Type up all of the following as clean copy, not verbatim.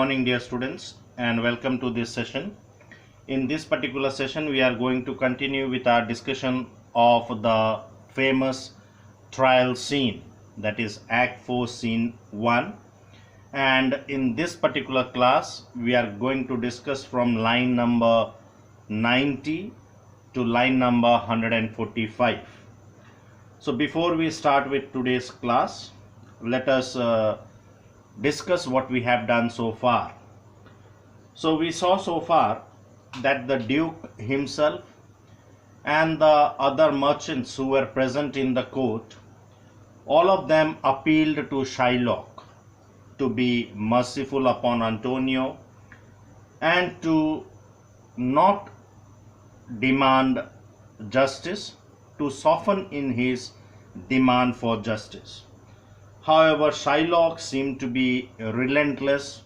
morning, dear students, and welcome to this session. In this particular session, we are going to continue with our discussion of the famous trial scene, that is Act 4, Scene 1. And in this particular class, we are going to discuss from line number 90 to line number 145. So before we start with today's class, let us discuss what we have done so far. So we saw so far that the Duke himself and the other merchants who were present in the court, all of them appealed to Shylock to be merciful upon Antonio and to not demand justice, to soften in his demand for justice. However, Shylock seemed to be relentless,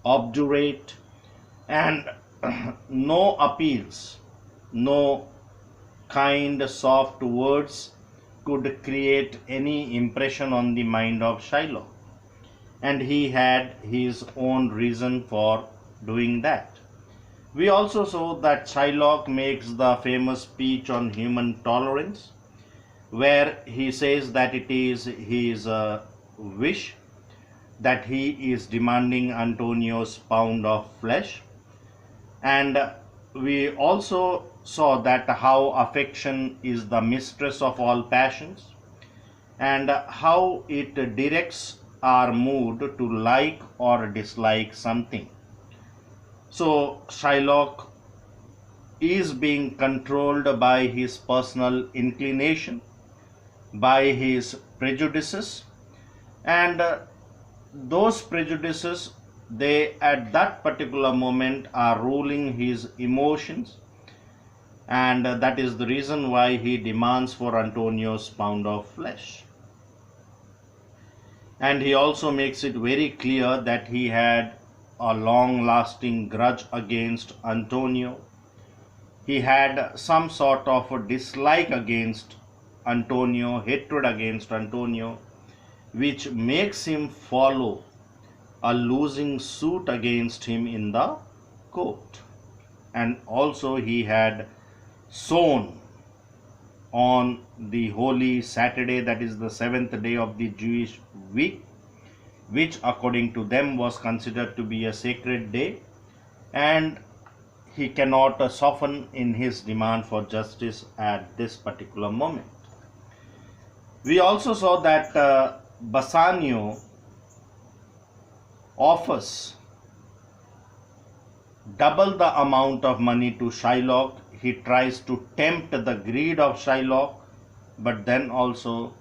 obdurate, and no appeals, no kind, soft words could create any impression on the mind of Shylock. And he had his own reason for doing that. We also saw that Shylock makes the famous speech on human tolerance, where he says that it is his wish that he is demanding Antonio's pound of flesh. And we also saw that how affection is the mistress of all passions and how it directs our mood to like or dislike something. So Shylock is being controlled by his personal inclination, by his prejudices, and those prejudices, they at that particular moment are ruling his emotions, and that is the reason why he demands for Antonio's pound of flesh. And he also makes it very clear that he had a long-lasting grudge against Antonio. He had some sort of a dislike against Antonio, hatred against Antonio, which makes him follow a losing suit against him in the court. And also he had sown on the holy Saturday, that is the seventh day of the Jewish week, which according to them was considered to be a sacred day, and he cannot soften in his demand for justice at this particular moment. We also saw that Bassanio offers double the amount of money to Shylock. He tries to tempt the greed of Shylock, but then also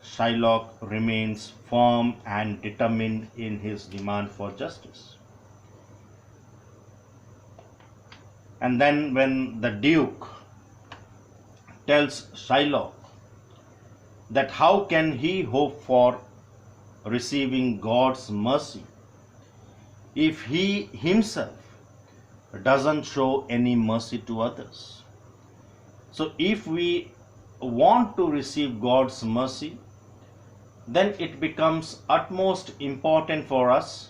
Shylock remains firm and determined in his demand for justice. And then when the Duke tells Shylock that how can he hope for receiving God's mercy if he himself doesn't show any mercy to others. So if we want to receive God's mercy, then it becomes utmost important for us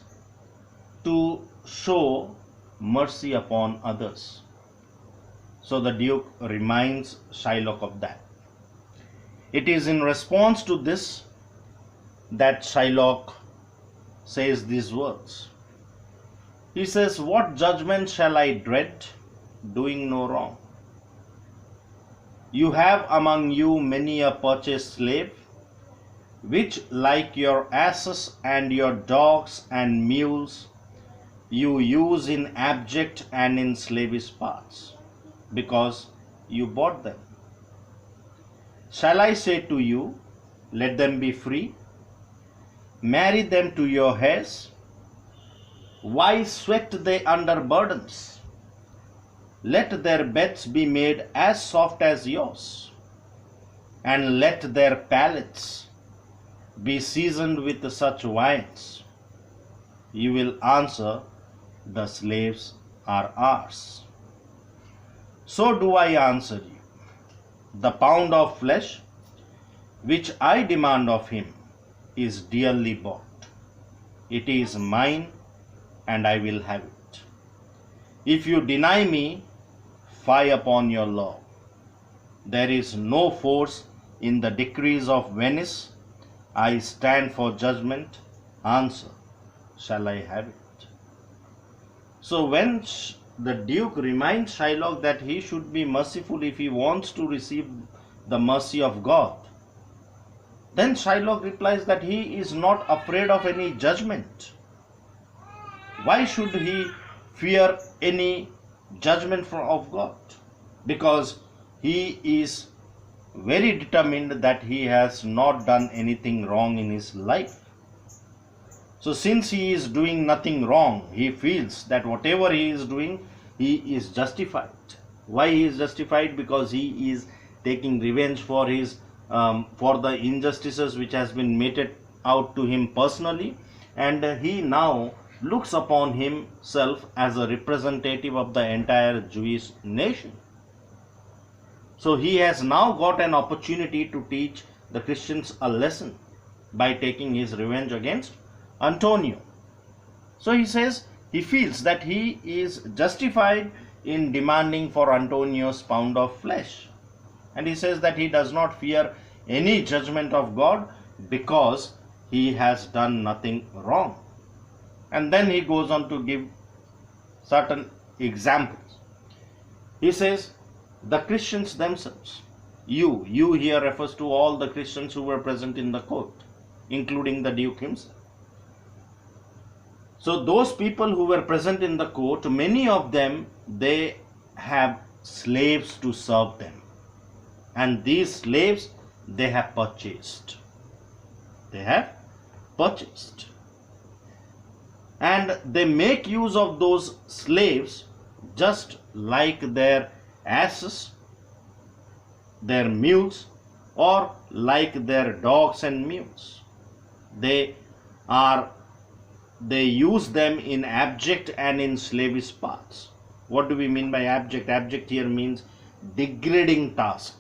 to show mercy upon others. So the Duke reminds Shylock of that. It is in response to this that Shylock says these words. He says, "What judgment shall I dread, doing no wrong? You have among you many a purchased slave, which like your asses and your dogs and mules, you use in abject and in slavish parts, because you bought them. Shall I say to you, let them be free? Marry them to your heirs? Why sweat they under burdens? Let their beds be made as soft as yours, and let their palates be seasoned with such wines." You will answer, "The slaves are ours." So do I answer you. The pound of flesh which I demand of him is dearly bought. It is mine and I will have it. If you deny me, fie upon your law. There is no force in the decrees of Venice. I stand for judgment. Answer, shall I have it? So when the Duke reminds Shylock that he should be merciful if he wants to receive the mercy of God, then Shylock replies that he is not afraid of any judgment. Why should he fear any judgment of God? Because he is very determined that he has not done anything wrong in his life. So since he is doing nothing wrong, he feels that whatever he is doing, he is justified. Why he is justified? Because he is taking revenge for his for the injustices which has been meted out to him personally, and he now looks upon himself as a representative of the entire Jewish nation. So he has now got an opportunity to teach the Christians a lesson by taking his revenge against Antonio. So he says he feels that he is justified in demanding for Antonio's pound of flesh. And he says that he does not fear any judgment of God because he has done nothing wrong. And then he goes on to give certain examples. He says, the Christians themselves, you here refers to all the Christians who were present in the court, including the Duke himself. So those people who were present in the court, many of them, they have slaves to serve them. And these slaves, they have purchased. They have purchased. And they make use of those slaves just like their asses, their mules, or like their dogs and mules. They use them in abject and in slavish paths. What do we mean by abject? Abject here means degrading task.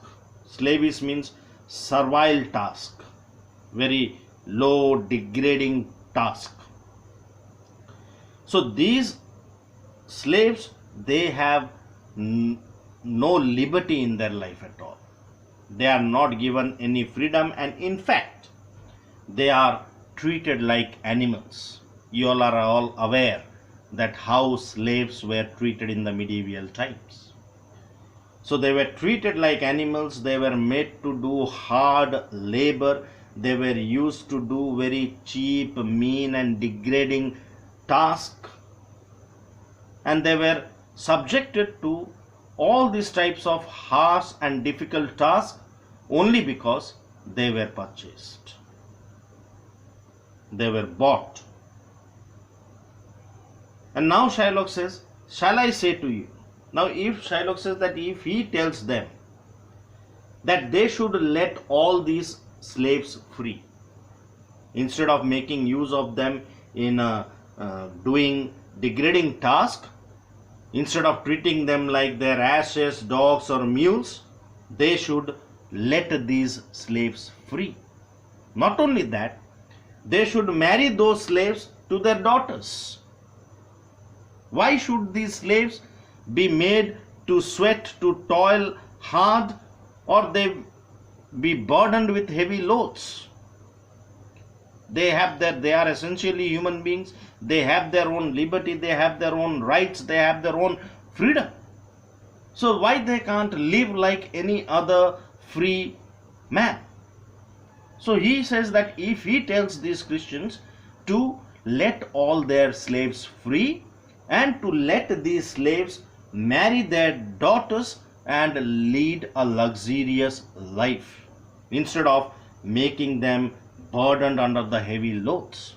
Slavish means servile task, very low, degrading task. So these slaves, they have no liberty in their life at all. They are not given any freedom, and in fact, they are treated like animals. You all are all aware that how slaves were treated in the medieval times. So they were treated like animals. They were made to do hard labor. They were used to do very cheap, mean and degrading tasks. And they were subjected to all these types of harsh and difficult tasks only because they were purchased. They were bought. And now Shylock says, shall I say to you? Now if Shylock says that if he tells them that they should let all these slaves free, instead of making use of them in doing degrading tasks, instead of treating them like their asses, dogs or mules, they should let these slaves free. Not only that, they should marry those slaves to their daughters. Why should these slaves be made to sweat, to toil hard, or they be burdened with heavy loads? They are essentially human beings. They have their own liberty, they have their own rights, they have their own freedom. So why they can't live like any other free man? So he says that if he tells these Christians to let all their slaves free and to let these slaves marry their daughters and lead a luxurious life instead of making them burdened under the heavy loads.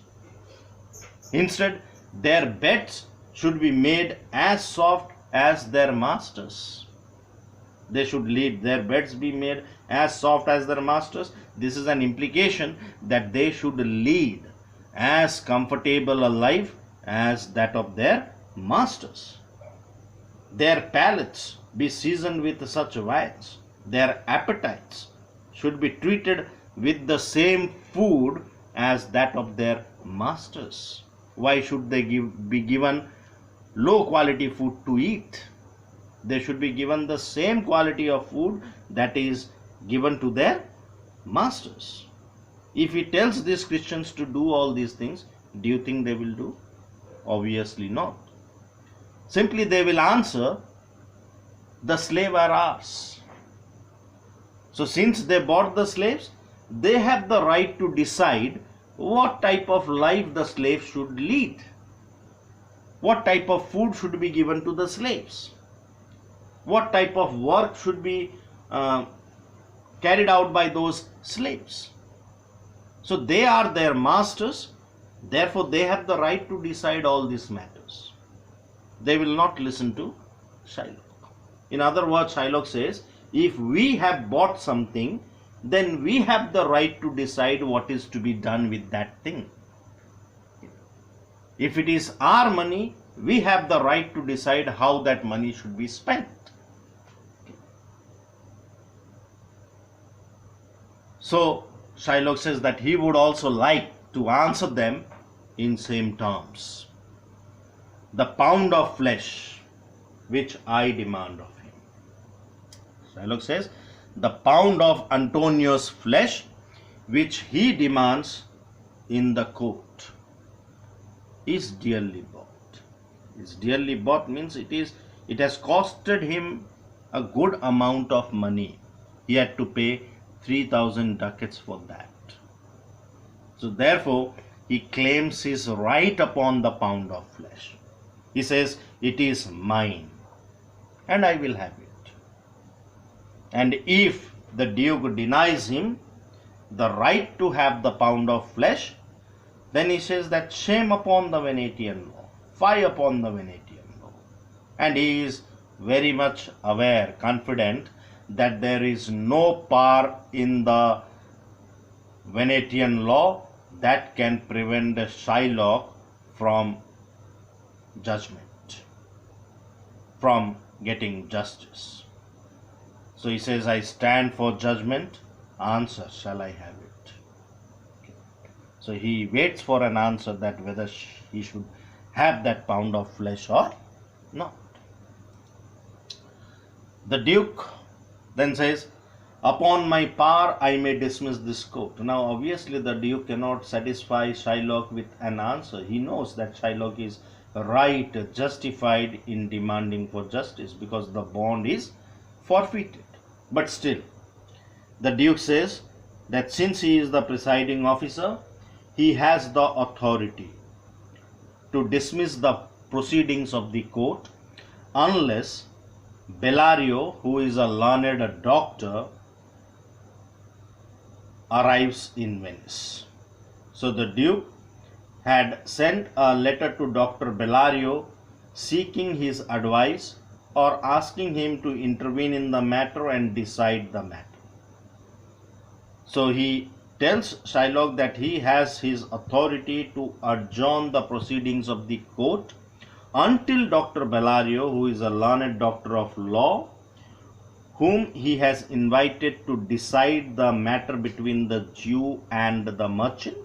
Instead, their beds should be made as soft as their masters. They should lead their beds be made as soft as their masters. This is an implication that they should lead as comfortable a life as that of their masters. Their palates be seasoned with such wines. Their appetites should be treated with the same food as that of their masters. why should they be given low quality food to eat? They should be given the same quality of food that is given to their masters. If he tells these Christians to do all these things, do you think they will do? Obviously not. Simply they will answer, the slave are ours. So since they bought the slaves, they have the right to decide what type of life the slave should lead. What type of food should be given to the slaves? What type of work should be carried out by those slaves? So they are their masters, therefore they have the right to decide all these matters. They will not listen to Shylock. In other words, Shylock says, if we have bought something, then we have the right to decide what is to be done with that thing. If it is our money, we have the right to decide how that money should be spent. So Shylock says that he would also like to answer them in same terms. The pound of flesh which I demand of him. Shylock says, the pound of Antonio's flesh which he demands in the court is dearly bought. Is dearly bought means it has costed him a good amount of money. He had to pay 3,000 ducats for that. So therefore he claims his right upon the pound of flesh. He says, it is mine and I will have it. And if the Duke denies him the right to have the pound of flesh, then he says that shame upon the Venetian law, fie upon the Venetian law. And he is very much aware, confident that there is no power in the Venetian law that can prevent Shylock from judgment, from getting justice. So he says, I stand for judgment, answer shall I have it. Okay. So he waits for an answer that whether he should have that pound of flesh or not. The Duke then says, upon my power I may dismiss this court. Now obviously the Duke cannot satisfy Shylock with an answer. He knows that Shylock is right, justified in demanding for justice because the bond is forfeited. But still, the Duke says that since he is the presiding officer, he has the authority to dismiss the proceedings of the court unless Bellario, who is a learned doctor, arrives in Venice. So the Duke had sent a letter to Dr. Bellario seeking his advice or asking him to intervene in the matter and decide the matter. So he tells Shylock that he has his authority to adjourn the proceedings of the court until Dr. Bellario, who is a learned doctor of law, whom he has invited to decide the matter between the Jew and the merchant.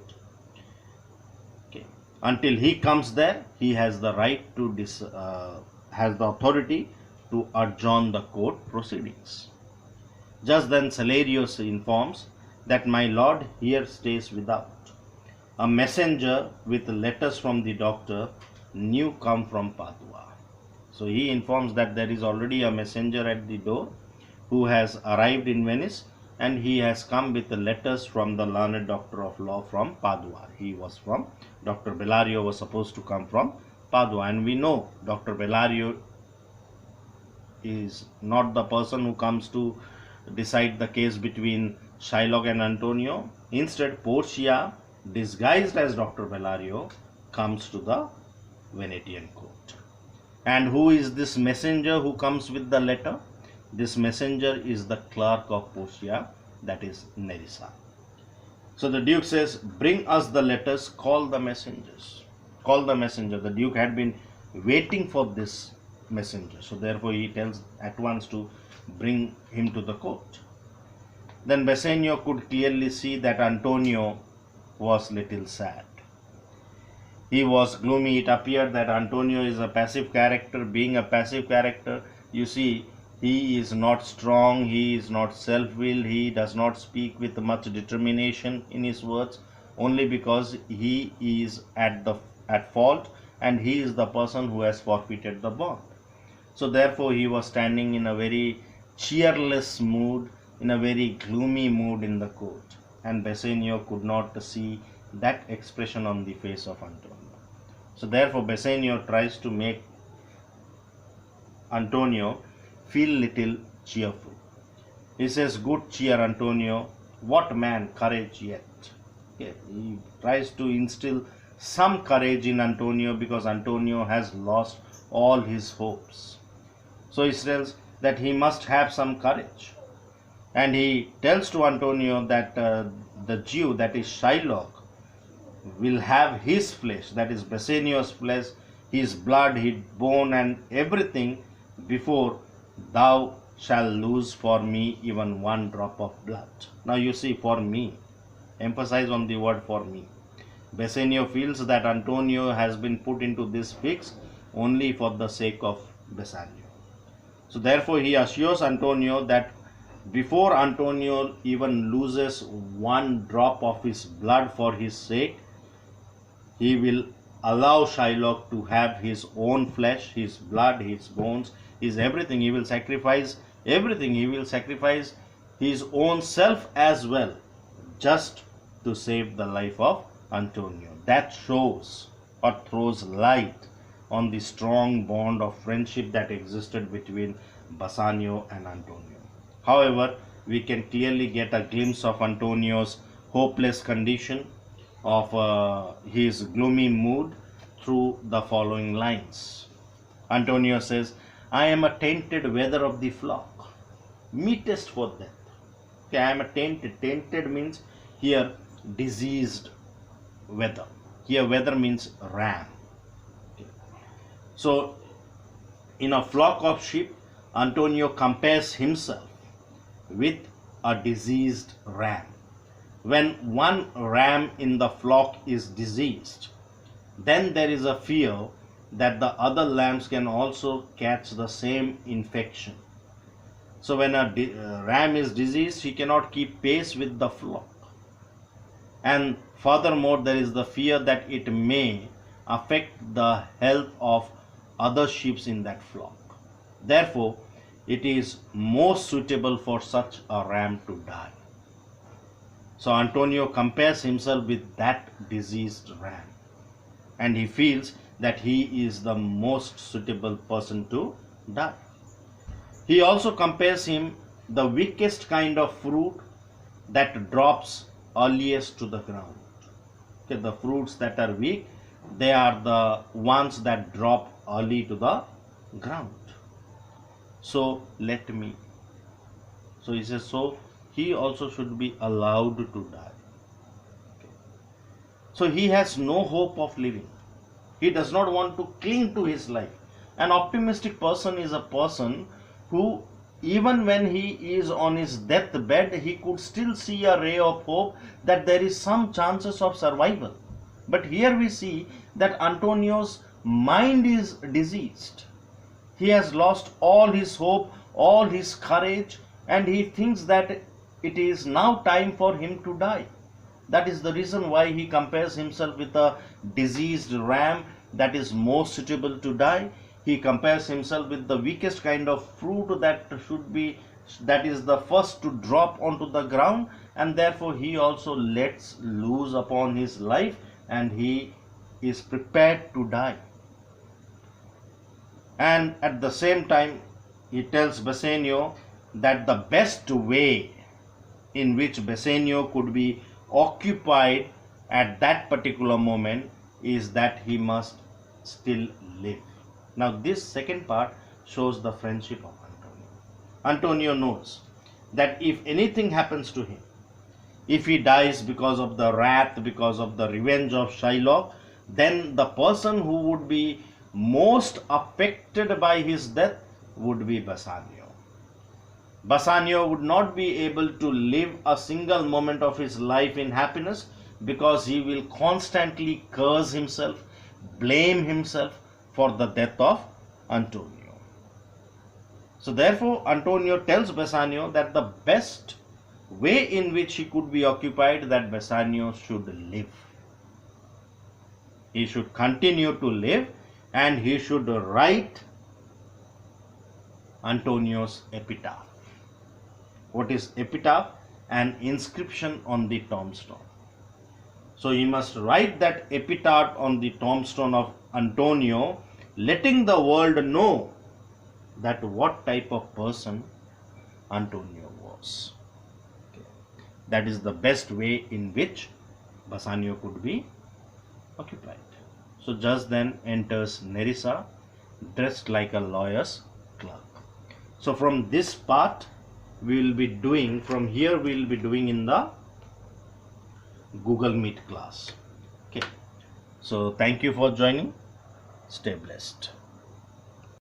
Okay. Until he comes there, he has the right to has the authority to adjourn the court proceedings. Just then Salarius informs that my lord here stays without. A messenger with letters from the doctor new come from Padua. So he informs that there is already a messenger at the door who has arrived in Venice, and he has come with the letters from the learned doctor of law from Padua. Dr. Bellario was supposed to come from Padua, and we know Dr. Bellario is not the person who comes to decide the case between Shylock and Antonio. Instead, Portia, disguised as Dr. Bellario, comes to the Venetian court. And who is this messenger who comes with the letter? This messenger is the clerk of Portia, that is Nerissa. So the Duke says, bring us the letters, call the messengers. Call the messenger. The Duke had been waiting for this messenger. So therefore he tells at once to bring him to the court. Then Bassanio could clearly see that Antonio was little sad. He was gloomy. It appeared that Antonio is a passive character. Being a passive character, you see, he is not strong, he is not self-willed, he does not speak with much determination in his words, only because he is at fault, and he is the person who has forfeited the bond. So therefore he was standing in a very cheerless mood, in a very gloomy mood in the court, and Bassanio could not see that expression on the face of Antonio. So therefore Bassanio tries to make Antonio feel little cheerful. He says, "Good cheer, Antonio. What man, courage yet." Okay. He tries to instill some courage in Antonio because Antonio has lost all his hopes. So he tells that he must have some courage. And he tells to Antonio that the Jew, that is Shylock, will have his flesh, that is Bassanio's flesh, his blood, his bone, and everything before thou shalt lose for me even one drop of blood. Now you see, for me, emphasize on the word for me. Bassanio feels that Antonio has been put into this fix only for the sake of Bassanio. So therefore he assures Antonio that before Antonio even loses one drop of his blood for his sake, he will allow Shylock to have his own flesh, his blood, his bones, his everything. He will sacrifice everything. He will sacrifice his own self as well, just to save the life of Antonio. That shows or throws light on the strong bond of friendship that existed between Bassanio and Antonio. However, we can clearly get a glimpse of Antonio's hopeless condition, of his gloomy mood, through the following lines. Antonio says, "I am a tainted wether of the flock, meetest for death." Okay, I am a tainted. Tainted means here diseased wether. Here wether means ram. Okay. So in a flock of sheep, Antonio compares himself with a diseased ram. When one ram in the flock is diseased, then there is a fear that the other lambs can also catch the same infection. So when a ram is diseased, he cannot keep pace with the flock. And furthermore, there is the fear that it may affect the health of other sheep in that flock. Therefore, it is most suitable for such a ram to die. So Antonio compares himself with that diseased ram, and he feels that he is the most suitable person to die. He also compares him the weakest kind of fruit that drops earliest to the ground. Okay, the fruits that are weak, they are the ones that drop early to the ground. So let me. So he says, so he also should be allowed to die. Okay. So he has no hope of living. He does not want to cling to his life. An optimistic person is a person who, even when he is on his deathbed, he could still see a ray of hope that there is some chances of survival. But here we see that Antonio's mind is diseased. He has lost all his hope, all his courage, and he thinks that it is now time for him to die. That is the reason why he compares himself with a diseased ram that is most suitable to die. He compares himself with the weakest kind of fruit that is the first to drop onto the ground, and therefore he also lets loose upon his life, and he is prepared to die. And at the same time, he tells Bassanio that the best way in which Bassanio could be occupied at that particular moment is that he must still live. Now this second part shows the friendship of Antonio. Antonio knows that if anything happens to him, if he dies because of the wrath, because of the revenge of Shylock, then the person who would be most affected by his death would be Bassanio. Bassanio would not be able to live a single moment of his life in happiness, because he will constantly curse himself. blame himself for the death of Antonio. So therefore Antonio tells Bassanio that the best way in which he could be occupied, that Bassanio should live. He should continue to live and he should write Antonio's epitaph. What is epitaph? An inscription on the tombstone. So he must write that epitaph on the tombstone of Antonio, letting the world know that what type of person Antonio was. Okay. That is the best way in which Bassanio could be occupied. So just then enters Nerissa, dressed like a lawyer's clerk. So from this part we will be doing, from here we will be doing in the Google Meet class. Okay. So thank you for joining. Stay blessed.